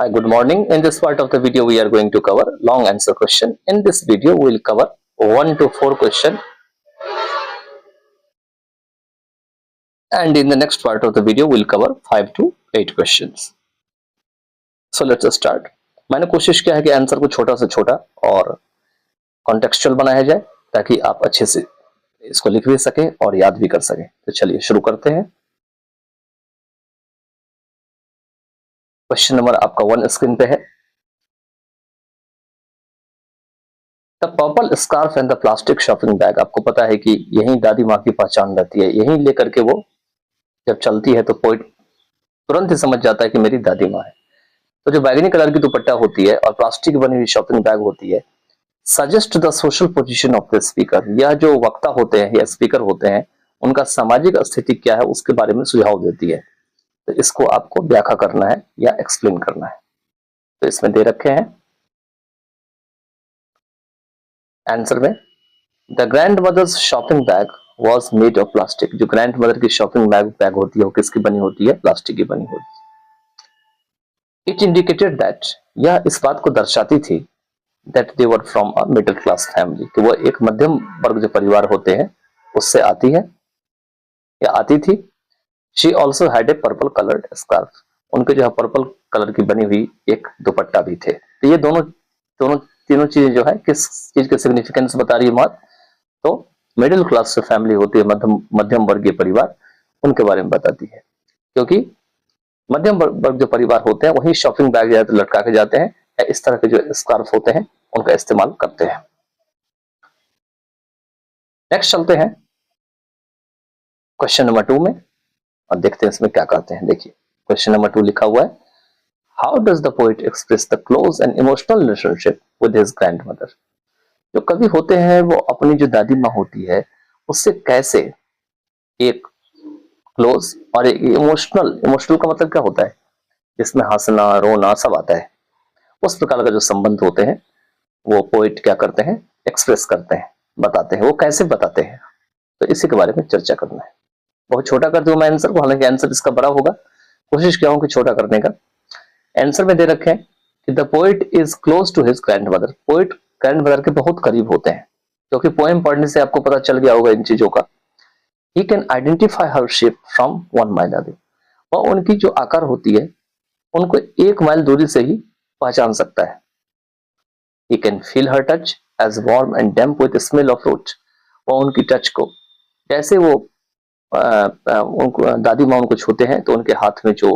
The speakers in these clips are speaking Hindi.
Hi, good morning. In this part of the video, we are going to cover long answer question. In this video, we will cover 1 to 4 question, and in the next part of the video, we will cover 5 to 8 questions. So let's start. मैंने कोशिश किया है कि आंसर को छोटा से छोटा और कॉन्टेक्सचुअल बनाया जाए ताकि आप अच्छे से इसको लिख भी सकें और याद भी कर सकें. तो चलिए शुरू करते हैं. क्वेश्चन नंबर आपका 1 स्क्रीन पे है. The purple scarf and the plastic shopping bag. आपको पता है कि यही दादी माँ की पहचान रहती है. यही लेकर के वो जब चलती है तो पोइट तुरंत ही समझ जाता है कि मेरी दादी माँ है. तो जो बैगनी कलर की दुपट्टा होती है और प्लास्टिक बनी हुई शॉपिंग बैग होती है, suggest the social position of the speaker. यह जो वक्ता होते हैं या स्पीकर होते हैं उनका सामाजिक स्थिति क्या है उसके बारे में सुझाव देती है. तो इसको आपको व्याख्या करना है या एक्सप्लेन करना है. तो इसमें दे रखे हैं आंसर में, the grandmother's shopping bag was made of plastic. जो ग्रैंड मदर की शॉपिंग बैग होती है वो किसकी बनी होती है? प्लास्टिक की बनी होती है. इट इंडिकेटेड दैट, यह इस बात को दर्शाती थी that they were from a middle class family, कि वो एक मध्यम वर्ग जो परिवार होते हैं उससे आती है या आती थी. She also had a purple coloured scarf. उनके जो है पर्पल कलर की बनी हुई एक दुपट्टा भी थे. तो ये तीनों चीजें जो है किस चीज के सिग्निफिकेंस बता रही है मौत? तो मिडिल क्लास जो फैमिली होती है, मध्यम वर्गीय परिवार, उनके बारे में बताती है. क्योंकि मध्यम वर्ग जो परिवार होते हैं वही शॉपिंग बैग या तो लटका के जाते हैं या इस तरह के जो स्कार्फ होते हैं उनका इस्तेमाल करते हैं. नेक्स्ट चलते हैं क्वेश्चन नंबर 2 में और देखते हैं इसमें क्या कहते हैं. देखिए क्वेश्चन नंबर 2 लिखा हुआ है, how does the poet express the close and emotional relationship with his grandmother. जो कवि होते हैं वो अपनी जो दादी माँ होती है उससे कैसे एक क्लोज और एक इमोशनल का मतलब क्या होता है? जिसमें हंसना रोना सब आता है, उस प्रकार का जो संबंध होते हैं वो पोएट क्या करते हैं? एक्सप्रेस करते हैं, बताते हैं. वो कैसे बताते हैं तो इसी के बारे में चर्चा करना है. बहुत छोटा कर दूं मैं आंसर को, हालांकि आंसर इसका बड़ा होगा, कोशिश किया हूं कि छोटा करने का. आंसर में दे रखे हैं कि the poet is close to his grandmother. Poet grandmother के बहुत करीब होते हैं, क्योंकि पोएम पढ़ने से आपको पता चल गया होगा इन चीजों का. He can identify her shape from 1 mile away. और उनकी जो आकार होती है उनको 1 माइल दूरी से ही पहचान सकता है. He can feel her touch as warm and damp with smell of root. और उनकी टच को जैसे वो उनको दादी माँ उनको छूते हैं तो उनके हाथ में जो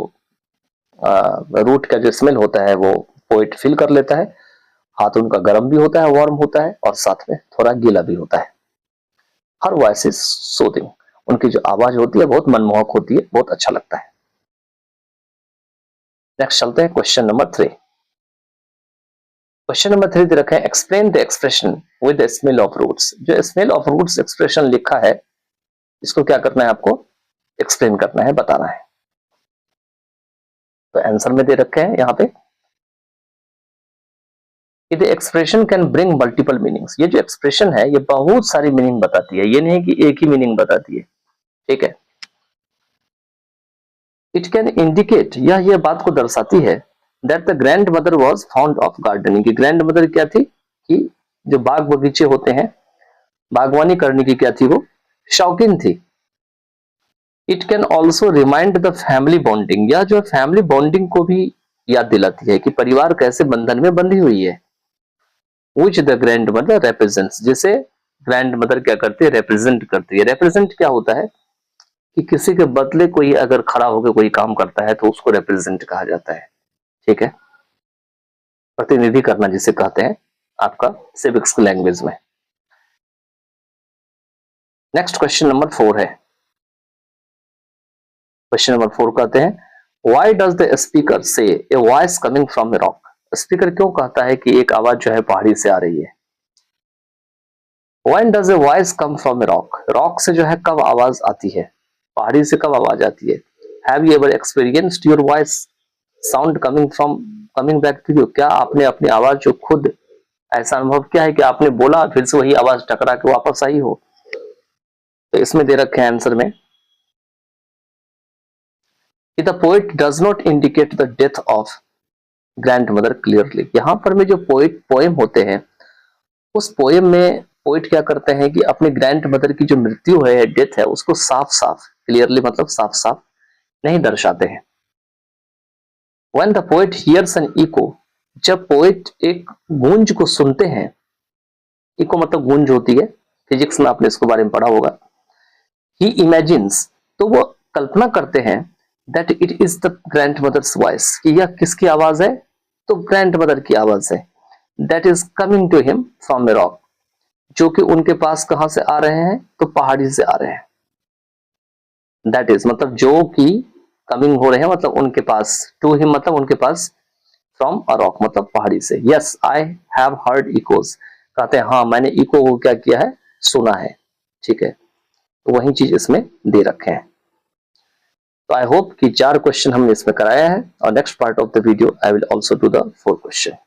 रूट का जो स्मेल होता है वो पोएट फील कर लेता है. हाथ उनका गर्म भी होता है, वार्म होता है और साथ में थोड़ा गीला भी होता है. Her voice is soothing. उनकी जो आवाज होती है बहुत मनमोहक होती है, बहुत अच्छा लगता है. नेक्स्ट चलते हैं क्वेश्चन नंबर 3. क्वेश्चन नंबर 3 दे रखा है, explain the expression with the smell of roots. जो स्मेल ऑफ रूट्स एक्सप्रेशन लिखा है इसको क्या करना है? आपको एक्सप्लेन करना है, बताना है. तो आंसर में दे रखे हैं यहाँ पे, the expression can bring multiple meanings. ये जो एक्सप्रेशन है ये बहुत सारी मीनिंग बताती है, ये नहीं कि एक ही मीनिंग बताती है. ठीक है. इट कैन इंडिकेट, यह बात को दर्शाती है that the grand mother was found of gardening. की ग्रैंड मदर क्या थी? कि जो बाग बगीचे होते हैं, बागवानी करने की क्या थी? वो शौकीन थी. It can also remind the family bonding. यह जो फैमिली बॉन्डिंग को भी याद दिलाती है कि परिवार कैसे बंधन में बंधी हुई है. Which the grand mother represents, जिसे ग्रैंड मदर क्या करती है? रिप्रेजेंट करती है. रिप्रेजेंट क्या होता है? कि किसी के बदले कोई अगर खड़ा होकर कोई काम करता है तो उसको रिप्रेजेंट कहा जाता है. ठीक है, प्रतिनिधि करना जिसे कहते हैं आपका सिविक्स लैंग्वेज में. नेक्स्ट क्वेश्चन नंबर 4 है. क्वेश्चन नंबर 4 कहते हैं, व्हाई डज द स्पीकर से a voice coming from a rock. Speaker क्यों कहता है कि एक आवाज जो है पहाड़ी से आ रही है? When does a voice come from a rock? Rock से जो है कब आवाज आती है? पहाड़ी से कब आवाज आती है? Have you ever experienced your voice sound coming back to you? क्या आपने अपनी आवाज जो खुद ऐसा अनुभव किया है कि आपने बोला फिर से वही आवाज टकरा के वापस आई हो? तो इसमें दे रखे हैं आंसर में, the poet does not indicate the death of grand mother clearly. यहाँ पर में जो पोएम होते हैं, उस पोएम में पोइट क्या करते हैं कि अपने ग्रैंड मदर की जो मृत्यु है, डेथ है, उसको साफ साफ, क्लियरली मतलब साफ साफ नहीं दर्शाते हैं। When the poet hears an echo, जब पोएट एक गूंज को सुनते हैं, इको मतलब गूंज होती है, फिजिक्स में आपने इसके बारे में पढ़ा होगा। He imagines, तो वो कल्पना करते हैं that it is the grandmother's voice, कि यह किसकी आवाज है, तो ग्रैंड मदर की आवाज है। That is coming to him from a rock, जो कि उनके पास कहां से आ रहे हैं, तो पहाड़ी से आ रहे हैं। That is मतलब जो कि कमिंग हो रहे हैं मतलब उनके पास, टू हिम मतलब उनके पास, फ्रॉम अ रॉक मतलब पहाड़ी से। Yes I have heard echoes, कहते हैं हाँ मैंने इको को क्या किया है, सुना है। ठीक है, तो वही चीज इसमें दे रखे हैं। तो आई होप कि 4 क्वेश्चन हमने इसमें कराया है, और next part of the video I will also do the 4 question.